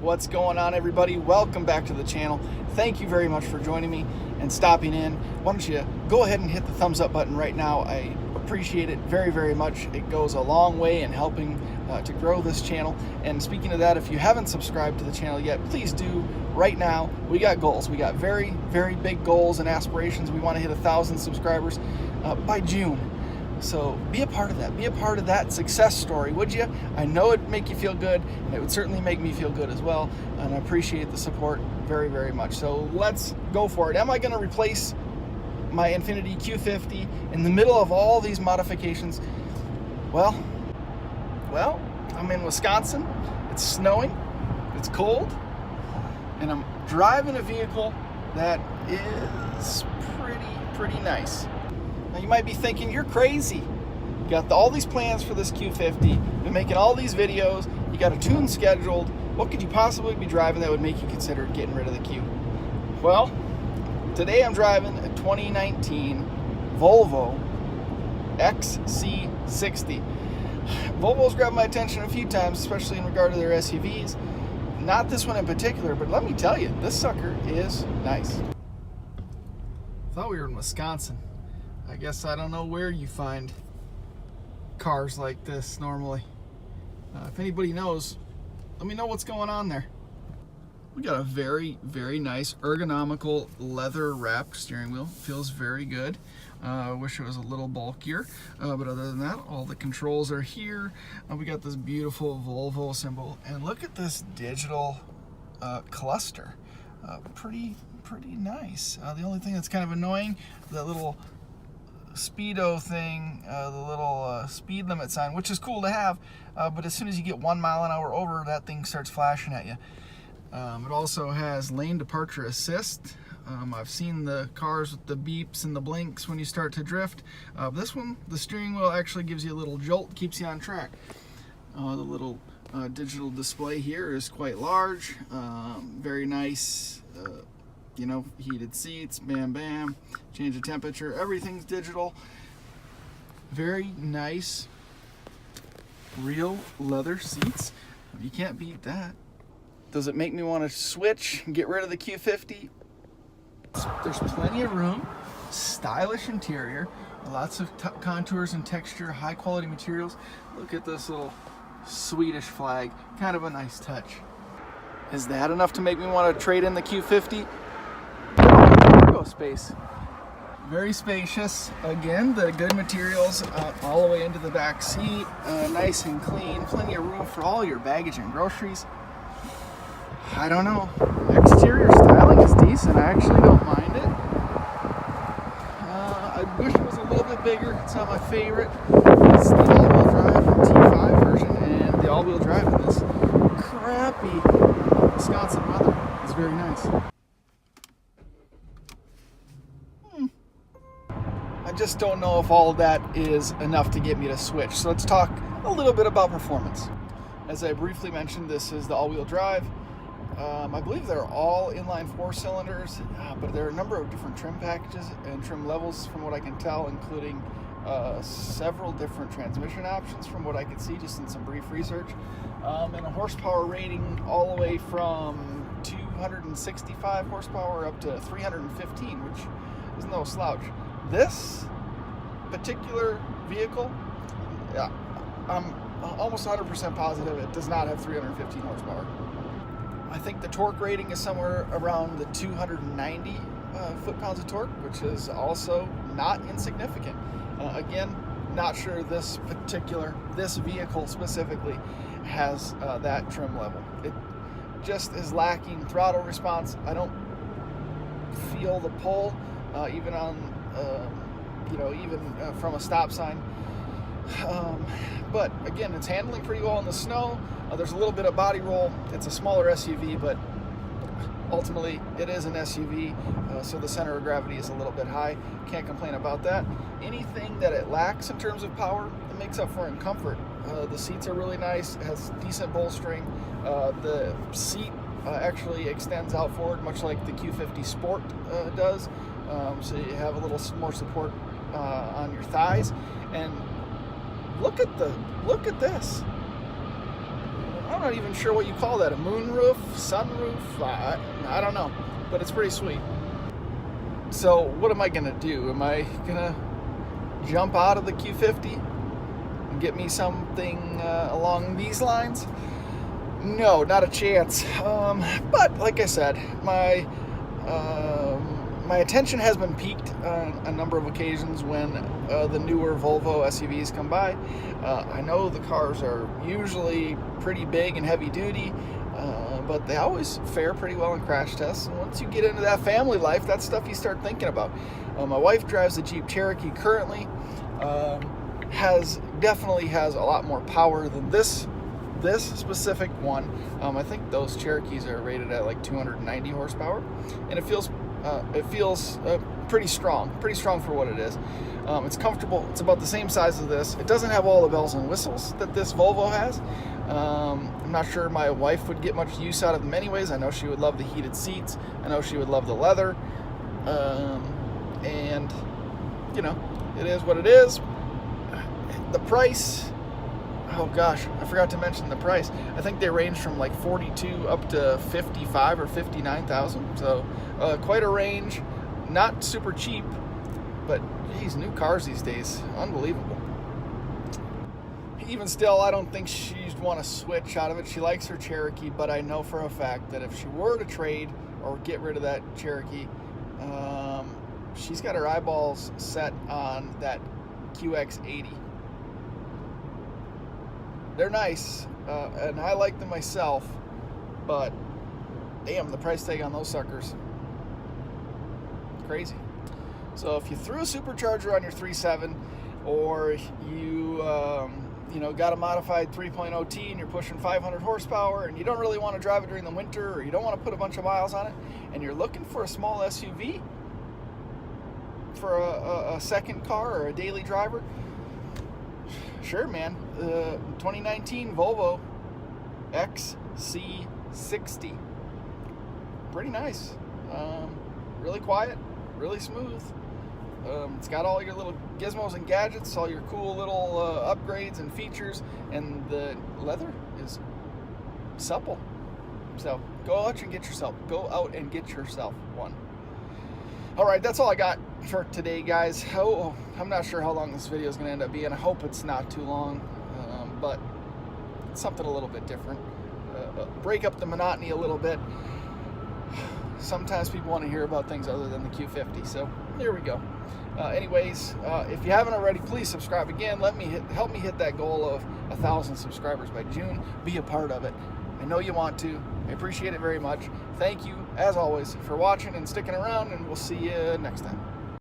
What's going on, everybody? Welcome back to the channel. Thank you very much for joining me and stopping in. Why don't you go ahead and hit the thumbs up button right now. I appreciate it very, very much. It goes a long way in helping to grow this channel. And speaking of that, if you haven't subscribed to the channel yet, please do right now. We got goals. We got very, very big goals and aspirations. We want to hit 1,000 subscribers by June. So be a part of that. Be a part of that success story, would you? I know it'd make you feel good, and it would certainly make me feel good as well. And I appreciate the support very, very much. So let's go for it. Am I going to replace my Infiniti Q50 in the middle of all these modifications? Well, I'm in Wisconsin. It's snowing. It's cold. And I'm driving a vehicle that is pretty nice. Now you might be thinking, you're crazy. You got all these plans for this Q50, been making all these videos, you got a tune scheduled. What could you possibly be driving that would make you consider getting rid of the Q? Well, today I'm driving a 2019 Volvo XC60. Volvo's grabbed my attention a few times, especially in regard to their SUVs. Not this one in particular, but let me tell you, this sucker is nice. Thought we were in Wisconsin. I guess I don't know where you find cars like this normally. If anybody knows, let me know what's going on there. We got a very, very nice ergonomical leather wrapped steering wheel. Feels very good. I wish it was a little bulkier, but other than that, all the controls are here. We got this beautiful Volvo symbol, and look at this digital cluster. Pretty nice. The only thing that's kind of annoying, the little speedo thing, the little speed limit sign, which is cool to have, but as soon as you get 1 mile an hour over, that thing starts flashing at you. It also has lane departure assist. I've seen the cars with the beeps and the blinks when you start to drift. This one, the steering wheel actually gives you a little jolt, keeps you on track. The little digital display here is quite large, very nice. You know, heated seats, bam, change of temperature, everything's digital. Very nice, real leather seats. You can't beat that. Does it make me want to switch and get rid of the Q50? There's plenty of room, stylish interior, lots of contours and texture, high quality materials. Look at this little Swedish flag, kind of a nice touch. Is that enough to make me want to trade in the Q50? Cargo space. Very spacious. Again, the good materials all the way into the back seat. Nice and clean. Plenty of room for all your baggage and groceries. I don't know. Exterior styling is decent. I actually don't mind it. I wish it was a little bit bigger. It's not my favorite. It's the all-wheel drive T5 version, and the all-wheel drive in this crappy Wisconsin weather is very nice. I just don't know if all of that is enough to get me to switch. So let's talk a little bit about performance. As I briefly mentioned, this is the all-wheel drive. I believe they're all inline 4 cylinders, but there are a number of different trim packages and trim levels from what I can tell, including several different transmission options from what I could see just in some brief research, and a horsepower rating all the way from 265 horsepower up to 315, which is no slouch. This particular vehicle, I'm almost 100% positive it does not have 315 horsepower. I think the torque rating is somewhere around the 290 foot-pounds of torque, which is also not insignificant. Again, not sure this vehicle specifically has that trim level. It just is lacking throttle response. I don't feel the pull, even on, even from a stop sign. But again, it's handling pretty well in the snow. There's a little bit of body roll. It's a smaller SUV, but ultimately it is an SUV, so the center of gravity is a little bit high. Can't complain about that. Anything that it lacks in terms of power, it makes up for in comfort. The seats are really nice. It has decent bolstering. The seat actually extends out forward, much like the Q50 Sport does. So you have a little more support on your thighs. And look at this. I'm not even sure what you call that, a moonroof, sunroof, I don't know, but it's pretty sweet. So what am I gonna do? Am I gonna jump out of the Q50 and get me something along these lines? No, not a chance. But like I said, my attention has been piqued on a number of occasions when the newer Volvo SUVs come by. I know the cars are usually pretty big and heavy duty, but they always fare pretty well in crash tests. And once you get into that family life, that's stuff you start thinking about. My wife drives a Jeep Cherokee currently. Definitely has a lot more power than this specific one. I think those Cherokees are rated at like 290 horsepower, and it feels pretty strong for what it is. It's comfortable. It's about the same size as this. It doesn't have all the bells and whistles that this Volvo has. I'm not sure my wife would get much use out of them anyways. I know she would love the heated seats. I know she would love the leather. And you know, it is what it is. The price, oh gosh, I forgot to mention the price. I think they range from like 42 up to 55 or 59,000. So quite a range. Not super cheap, but geez, new cars these days, unbelievable. Even still, I don't think she'd want to switch out of it. She likes her Cherokee, but I know for a fact that if she were to trade or get rid of that Cherokee, she's got her eyeballs set on that QX80. They're nice, and I like them myself, but damn, the price tag on those suckers, crazy. So if you threw a supercharger on your 3.7, or you got a modified 3.0T and you're pushing 500 horsepower and you don't really want to drive it during the winter, or you don't want to put a bunch of miles on it, and you're looking for a small SUV for a second car or a daily driver, sure, man. 2019 Volvo XC60, pretty nice. Really quiet, really smooth. It's got all your little gizmos and gadgets, all your cool little upgrades and features, and the leather is supple. So go out and get yourself one. All right, that's all I got for today, guys. I'm not sure how long this video is going to end up being. I hope it's not too long, but it's something a little bit different. Break up the monotony a little bit. Sometimes people want to hear about things other than the Q50, so here we go. Anyways, if you haven't already, please subscribe again. Help me hit that goal of 1,000 subscribers by June. Be a part of it. I know you want to. I appreciate it very much. Thank you, as always, for watching and sticking around, and we'll see you next time.